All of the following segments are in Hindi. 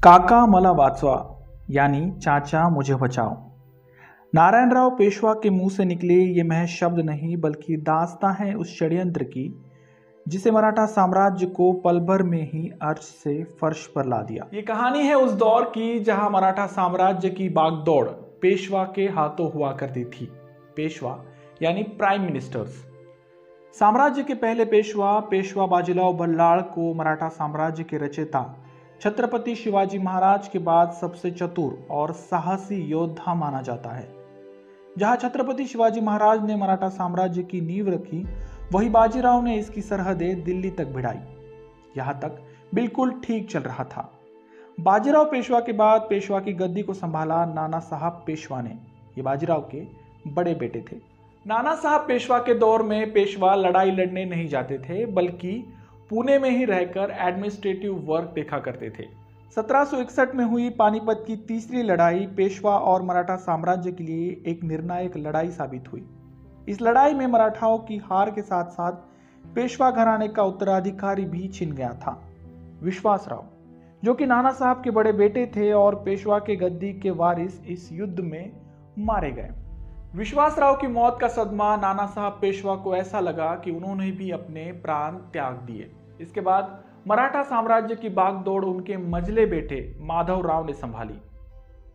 काका मला वाचवा यानी चाचा मुझे बचाओ। नारायणराव पेशवा के मुंह से निकले ये महज शब्द नहीं बल्कि दास्तां है उस षड्यंत्र की जिसे मराठा साम्राज्य को पल भर में ही अर्श से फर्श पर ला दिया। ये कहानी है उस दौर की जहां मराठा साम्राज्य की बागदौड़ पेशवा के हाथों हुआ करती थी। पेशवा यानी प्राइम मिनिस्टर्स। साम्राज्य के पहले पेशवा पेशवा बाजीराव बल्लाळ को मराठा साम्राज्य के रचयिता छत्रपति शिवाजी महाराज के बाद सबसे चतुर और साहसी योद्धा माना जाता है। जहां छत्रपति शिवाजी महाराज ने मराठा साम्राज्य की नींव रखी, वही बाजीराव ने इसकी सरहदें दिल्ली तक भिड़ाई। यहां तक बिल्कुल ठीक चल रहा था। बाजीराव पेशवा के बाद पेशवा की गद्दी को संभाला नाना साहब पेशवा ने। ये बाजीराव के बड़े बेटे थे। नाना साहब पेशवा के दौर में पेशवा लड़ाई लड़ने नहीं जाते थे, बल्कि पुणे में ही रहकर एडमिनिस्ट्रेटिव वर्क देखा करते थे। 1761 में हुई पानीपत की तीसरी लड़ाई पेशवा और मराठा साम्राज्य के लिए एक निर्णायक लड़ाई साबित हुई। इस लड़ाई में मराठाओं की हार के साथ साथ पेशवा घराने का उत्तराधिकारी भी छिन गया था, विश्वासराव, जो कि नाना साहब के बड़े बेटे थे और पेशवा के गद्दी के वारिस इस युद्ध में मारे गए। विश्वासराव की मौत का सदमा नाना साहब पेशवा को ऐसा लगा कि उन्होंने भी अपने प्राण त्याग दिए। इसके बाद मराठा साम्राज्य की बागदौड़ उनके मझले बेटे माधवराव ने संभाली।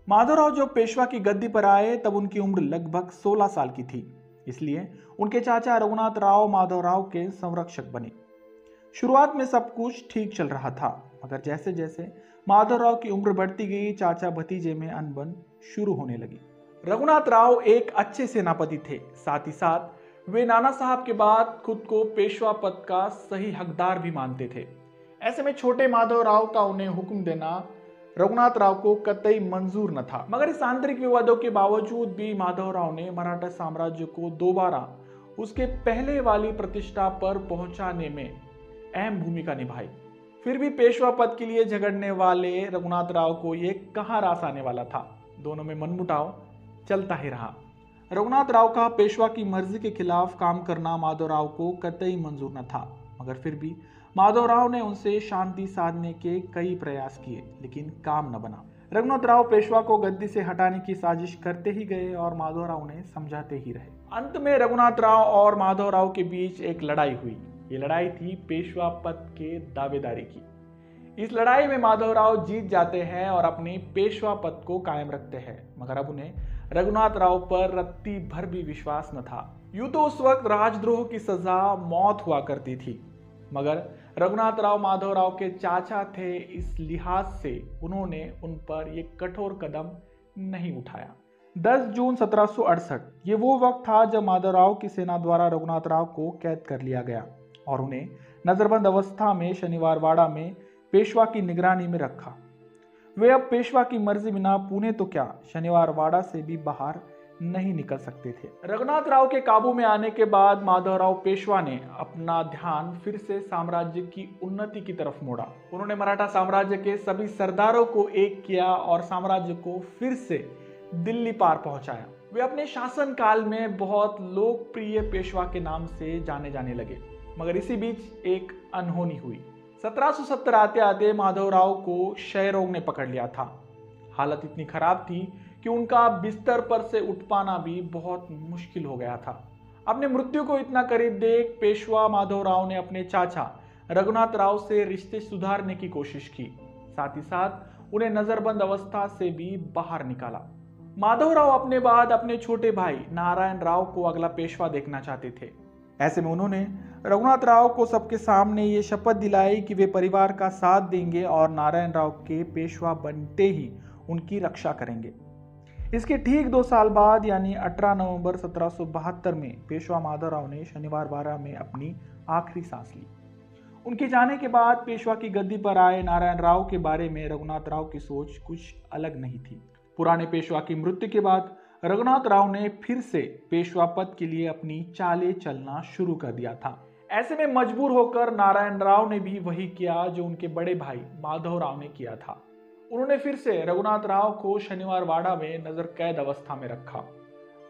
माधवराव जब पेशवा की गद्दी पर आए तब उनकी उम्र लगभग 16 साल की थी, इसलिए उनके चाचा रघुनाथ राव माधवराव के संरक्षक बने। शुरुआत में सब कुछ ठीक चल रहा था, मगर जैसे जैसे माधवराव की उम्र बढ़ती गई, चाचा भतीजे में अनबन शुरू होने लगी। रघुनाथ राव एक अच्छे सेनापति थे, साथ ही साथ वे नाना साहब के बाद खुद को पेशवा पद का सही हकदार भी मानते थे। ऐसे में छोटे माधवराव का उन्हें हुक्म देना रघुनाथ राव को कतई मंजूर न था। मगर इस आंतरिक विवादों के बावजूद भी माधवराव ने मराठा साम्राज्य को दोबारा उसके पहले वाली प्रतिष्ठा पर पहुंचाने में अहम भूमिका निभाई। फिर भी पेशवा पद के लिए झगड़ने वाले रघुनाथ राव को ये कहां रास आने वाला था। दोनों में मनमुटाव चलता ही रहा। रघुनाथ राव का पेशवा की मर्जी के खिलाफ काम करना माधवराव को कतई मंजूर न था, मगर फिर भी माधवराव ने उनसे शांति साधने के कई प्रयास किए, लेकिन काम न बना। रघुनाथ राव पेशवा को गद्दी से हटाने की साजिश करते ही गए और माधवराव ने समझाते ही रहे। अंत में रघुनाथ राव और माधवराव के बीच एक लड़ाई हुई। ये लड़ाई थी पेशवा पद के दावेदारी की। इस लड़ाई में माधवराव जीत जाते हैं और अपनी पेशवा पद को कायम रखते हैं, मगर अब उन्हें रघुनाथ राव पर रत्ती भर भी विश्वास न था। यूं तो उस वक्त राजद्रोह की सजा मौत हुआ करती थी, मगर रघुनाथ राव माधवराव के चाचा थे, इस लिहाज से उन्होंने उन पर यह कठोर कदम नहीं उठाया। 10 जून 1768 ये वो वक्त था जब माधवराव की सेना द्वारा रघुनाथ राव को कैद कर लिया गया और उन्हें नजरबंद अवस्था में शनिवार वाड़ा में पेशवा की निगरानी में रखा। वे अब पेशवा की मर्जी बिना पुणे तो क्या, शनिवार वाड़ा से भी बाहर नहीं निकल सकते थे। रघुनाथ राव के काबू में आने के बाद माधवराव पेशवा ने अपना ध्यान फिर से साम्राज्य की उन्नति की तरफ मोड़ा। उन्होंने मराठा साम्राज्य के सभी सरदारों को एक किया और साम्राज्य को फिर से दिल्ली पार पहुंचाया। वे अपने शासन काल में बहुत लोकप्रिय पेशवा के नाम से जाने जाने लगे, मगर इसी बीच एक अनहोनी हुई। 1770 आते आते माधवराव को क्षय रोग ने पकड़ लिया था। हालत इतनी खराब थी कि उनका बिस्तर पर से उठ पाना भी बहुत मुश्किल हो गया था। अपने मृत्यु को इतना करीब देख पेशवा माधवराव ने अपने चाचा रघुनाथ राव से रिश्ते सुधारने की कोशिश की, साथ ही साथ उन्हें नजरबंद अवस्था से भी बाहर निकाला। माधवराव अपने बाद अपने छोटे भाई नारायण राव को अगला पेशवा देखना चाहते थे। ऐसे में उन्होंने रघुनाथ राव को सबके सामने ये शपथ दिलाई कि वे परिवार का साथ देंगे और नारायण राव के पेशवा बनते ही उनकी रक्षा करेंगे। इसके ठीक 2 साल बाद यानी 18 नवंबर 1772 में पेशवा माधवराव ने शनिवार वाड़ा में अपनी आखिरी सांस ली। उनके जाने के बाद पेशवा की गद्दी पर आए नारायण राव के बारे में रघुनाथ राव की सोच कुछ अलग नहीं थी। पुराने पेशवा की मृत्यु के बाद रघुनाथ राव ने फिर से पेशवा पद के लिए अपनी चालें चलना शुरू कर दिया था। ऐसे में मजबूर होकर नारायण राव ने भी वही किया जो उनके बड़े भाई माधवराव ने किया था। उन्होंने फिर से रघुनाथ राव को शनिवार वाड़ा में नजर कैद अवस्था में रखा।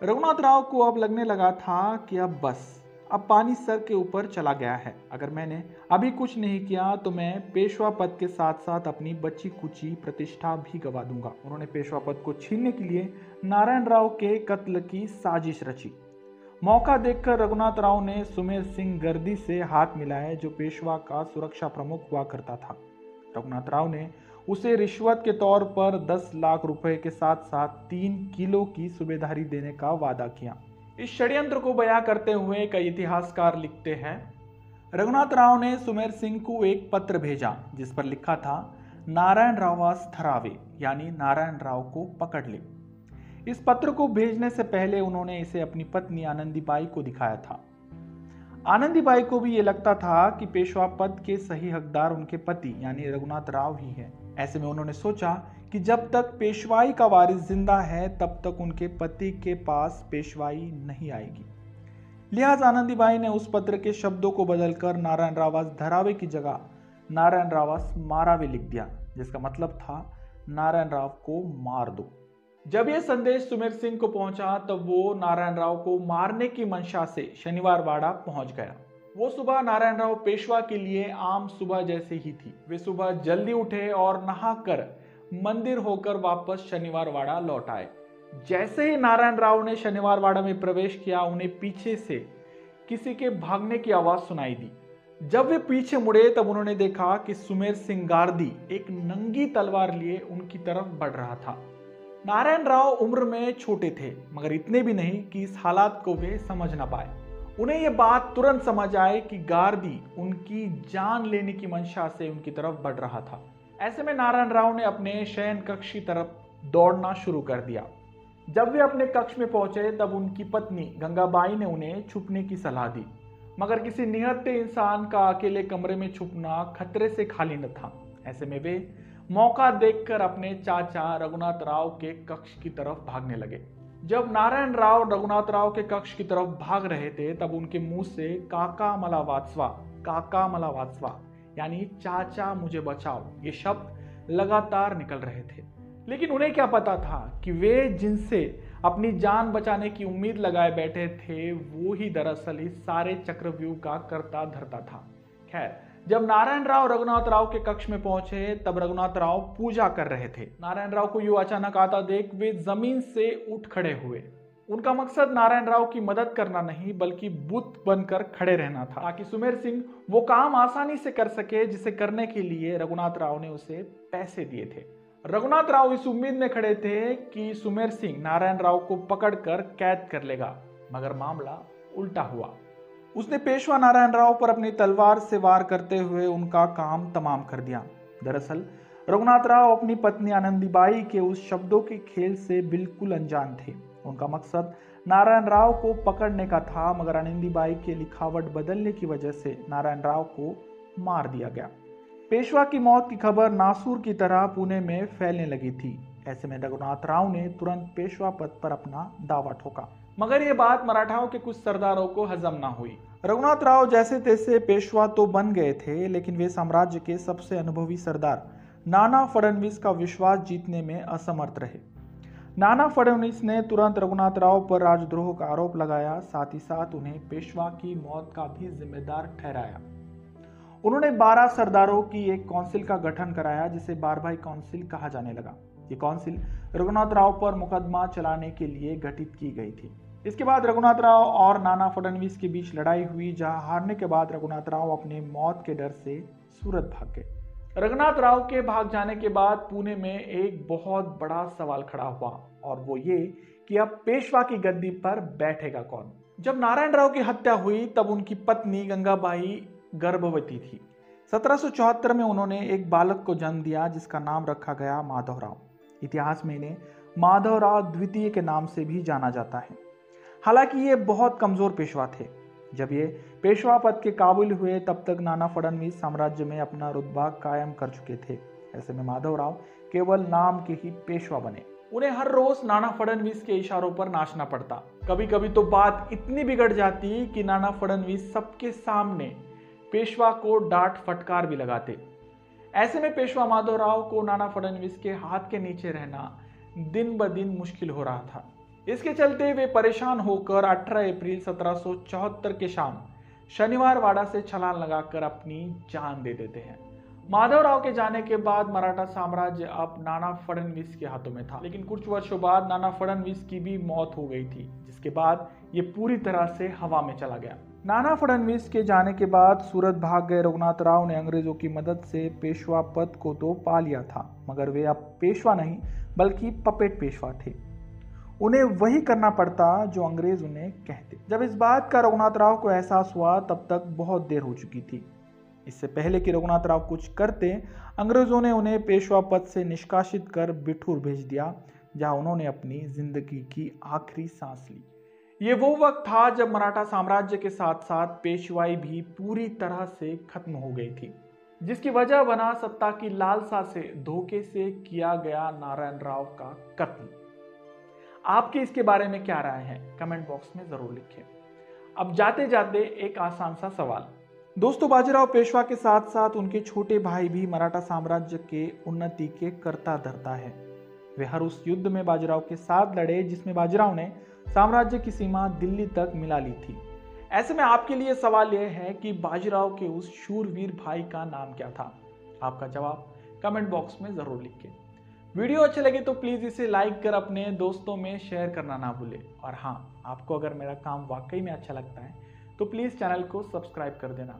रघुनाथ राव को अब लगने लगा था कि अब बस, अब पानी सर के ऊपर चला गया है। अगर मैंने अभी कुछ नहीं किया तो मैं पेशवा पद के साथ साथ अपनी बची कुची प्रतिष्ठा भी गवा दूंगा। उन्होंने पेशवा पद को छीनने के लिए नारायण राव के कत्ल की साजिश रची। मौका देखकर रघुनाथ राव ने सुमेर सिंह गर्दी से हाथ मिलाए, जो पेशवा का सुरक्षा प्रमुख हुआ करता था। रघुनाथ राव ने उसे रिश्वत के तौर पर 10 लाख रुपए के साथ साथ 3 किलो की सूबेदारी देने का वादा किया। इस षड्यंत्र को बयां करते हुए कई इतिहासकार लिखते हैं, रघुनाथ राव ने सुमेर सिंह को एक पत्र भेजा जिस पर लिखा था, नारायण रावास थरावे, यानी नारायण राव को पकड़ ले। इस पत्र को भेजने से पहले उन्होंने इसे अपनी पत्नी आनंदीबाई को दिखाया था। आनंदीबाई को भी ये लगता था कि पेशवा पद के सही हकदार उनके पति यानी रघुनाथ राव ही है। ऐसे में उन्होंने सोचा कि जब तक पेशवाई का वारिस जिंदा है तब तक उनके पति के पास पेशवाई नहीं आएगी। लिहाजा आनंदीबाई ने उस पत्र के शब्दों को बदलकर नारायण रावास धरावे की जगह नारायण रावास मारावे लिख दिया, जिसका मतलब था नारायण राव को मार दो। जब यह संदेश सुमेर सिंह को पहुंचा तब वो नारायण राव को मारने की मंशा से शनिवार वाड़ा पहुंच गया। वो सुबह नारायण राव पेशवा के लिए आम सुबह जैसे ही थी। वे सुबह जल्दी उठे और नहाकर मंदिर होकर वापस शनिवार वाड़ा लौट आए। जैसे ही नारायण राव ने शनिवार वाड़ा में प्रवेश किया, उन्हें पीछे से किसी के भागने की आवाज सुनाई दी। जब वे पीछे मुड़े तब उन्होंने देखा कि सुमेर सिंह गारदी एक नंगी तलवार लिए उनकी तरफ बढ़ रहा था। नारायण राव उम्र में छोटे थे, मगर इतने भी नहीं कि इस हालात को वे समझ ना पाए। उन्हें यह बात तुरंत समझ आए कि गारदी उनकी जान लेने की मंशा से उनकी तरफ बढ़ रहा था। ऐसे में नारायण राव ने अपने शयन कक्ष की तरफ दौड़ना शुरू कर दिया। जब वे अपने कक्ष में पहुंचे तब उनकी पत्नी गंगाबाई ने उन्हें छुपने की सलाह दी, मगर किसी निहत्थे इंसान का अकेले कमरे में छुपना खतरे से खाली न था। ऐसे में वे मौका देखकर अपने चाचा रघुनाथ राव के कक्ष की तरफ भागने लगे। जब नारायण राव रघुनाथ राव के कक्ष की तरफ भाग रहे थे तब उनके मुंह से काका मला वात्सवा यानी चाचा मुझे बचाओ ये शब्द लगातार निकल रहे थे। लेकिन उन्हें क्या पता था कि वे जिनसे अपनी जान बचाने की उम्मीद लगाए बैठे थे वो ही दरअसल इस सारे चक्रव्यूह का कर्ता धर्ता था। खैर, जब नारायण राव रघुनाथ राव के कक्ष में पहुंचे तब रघुनाथ राव पूजा कर रहे थे। नारायण राव को यूं अचानक आता देख वे जमीन से उठ खड़े हुए। उनका मकसद नारायण राव की मदद करना नहीं बल्कि बुत बनकर खड़े रहना था, ताकि सुमेर सिंह वो काम आसानी से कर सके जिसे करने के लिए रघुनाथ राव ने उसे पैसे दिए थे। रघुनाथ राव इस उम्मीद में खड़े थे कि सुमेर सिंह नारायण राव को पकड़कर कैद कर लेगा, मगर मामला उल्टा हुआ। उसने पेशवा नारायण राव पर अपनी तलवार से वार करते हुए उनका काम तमाम कर दिया। दरअसल रघुनाथ राव अपनी पत्नी आनंदीबाई के उस शब्दों के खेल से बिल्कुल अनजान थे। उनका मकसद नारायण राव को पकड़ने का था, मगर आनंदीबाई के लिखावट बदलने की वजह से नारायण राव को मार दिया गया। पेशवा की मौत की खबर नासूर की तरह पुणे में फैलने लगी थी। ऐसे में रघुनाथ राव ने तुरंत पेशवा पद पर अपना दावा ठोका, मगर यह बात मराठाओं के कुछ सरदारों को हजम ना हुई। रघुनाथ राव जैसे तैसे पेशवा तो बन गए थे, लेकिन वे साम्राज्य के सबसे अनुभवी सरदार नाना फडणवीस का विश्वास जीतने में असमर्थ रहे। नाना फडणवीस ने तुरंत रघुनाथ राव पर राजद्रोह का आरोप लगाया, साथ ही साथ उन्हें पेशवा की मौत का भी जिम्मेदार ठहराया। उन्होंने 12 सरदारों की एक काउंसिल का गठन कराया, जिसे बारभाई काउंसिल कहा जाने लगा। ये काउंसिल रघुनाथ राव पर मुकदमा चलाने के लिए गठित की गई थी। इसके बाद रघुनाथ राव और नाना फडणवीस के बीच लड़ाई हुई, जहां हारने के बाद रघुनाथ राव अपने मौत के डर से सूरत भाग गए। रघुनाथ राव के भाग जाने के बाद पुणे में एक बहुत बड़ा सवाल खड़ा हुआ, और वो ये कि अब पेशवा की गद्दी पर बैठेगा कौन। जब नारायण राव की हत्या हुई तब उनकी पत्नी गंगाबाई गर्भवती थी। 1774 में उन्होंने एक बालक को जन्म दिया, जिसका नाम रखा गया माधवराव। इतिहास में इन्हें माधवराव द्वितीय के नाम से भी जाना जाता है। हालांकि ये बहुत कमजोर पेशवा थे। जब ये पेशवा पद के काबिल हुए तब तक नाना फडणवीस साम्राज्य में अपना रुतबा कायम कर चुके थे। ऐसे में माधवराव केवल नाम के ही पेशवा बने। उन्हें हर रोज नाना फडणवीस के इशारों पर नाचना पड़ता। कभी कभी तो बात इतनी बिगड़ जाती कि नाना फडणवीस सबके सामने पेशवा को डांट फटकार भी लगाते। ऐसे में पेशवा माधवराव को नाना फडणवीस के हाथ के नीचे रहना दिन ब दिन मुश्किल हो रहा था। इसके चलते वे परेशान होकर 18 अप्रैल 1774 के शाम शनिवार वाड़ा से छलांग लगाकर अपनी जान दे देते हैं। माधवराव के जाने के बाद मराठा साम्राज्य अब नाना फडणवीस के हाथों में था, लेकिन कुछ वर्षों बाद नाना फडणवीस की भी मौत हो गई थी, जिसके बाद ये पूरी तरह से हवा में चला गया। नाना फडणवीस के जाने के बाद सूरत भाग गए रघुनाथ राव ने अंग्रेजों की मदद से पेशवा पद को तो पा लिया था, मगर वे अब पेशवा नहीं बल्कि पपेट पेशवा थे। उन्हें वही करना पड़ता जो अंग्रेज उन्हें कहते। जब इस बात का रघुनाथ राव को एहसास हुआ तब तक बहुत देर हो चुकी थी। इससे पहले कि रघुनाथ राव कुछ करते, अंग्रेजों ने उन्हें पेशवा पद से निष्कासित कर बिठूर भेज दिया, जहां उन्होंने अपनी जिंदगी की आखिरी सांस ली। ये वो वक्त था जब मराठा साम्राज्य के साथ साथ पेशवाई भी पूरी तरह से खत्म हो गई थी, जिसकी वजह बना सत्ता की लालसा से धोखे से किया गया नारायण राव का कत्ल। आपकी इसके बारे में क्या राय है, कमेंट बॉक्स में जरूर लिखें। अब जाते जाते एक आसान सा सवाल। दोस्तों, बाजीराव पेशवा के साथ साथ उनके छोटे भाई भी मराठा साम्राज्य के उन्नति के कर्ता धर्ता है। वे हर उस युद्ध में बाजीराव के साथ लड़े जिसमें बाजीराव ने साम्राज्य की सीमा दिल्ली तक मिला ली थी। ऐसे में आपके लिए सवाल यह है कि बाजीराव के उस शूरवीर भाई का नाम क्या था? आपका जवाब कमेंट बॉक्स में जरूर लिखें। वीडियो अच्छे लगे तो प्लीज इसे लाइक कर अपने दोस्तों में शेयर करना ना भूलें। और हाँ, आपको अगर मेरा काम वाकई में अच्छा लगता है तो प्लीज चैनल को सब्सक्राइब कर देना।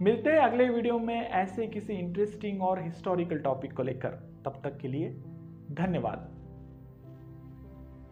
मिलते हैं अगले वीडियो में ऐसे किसी इंटरेस्टिंग और हिस्टोरिकल टॉपिक को लेकर। तब तक के लिए धन्यवाद।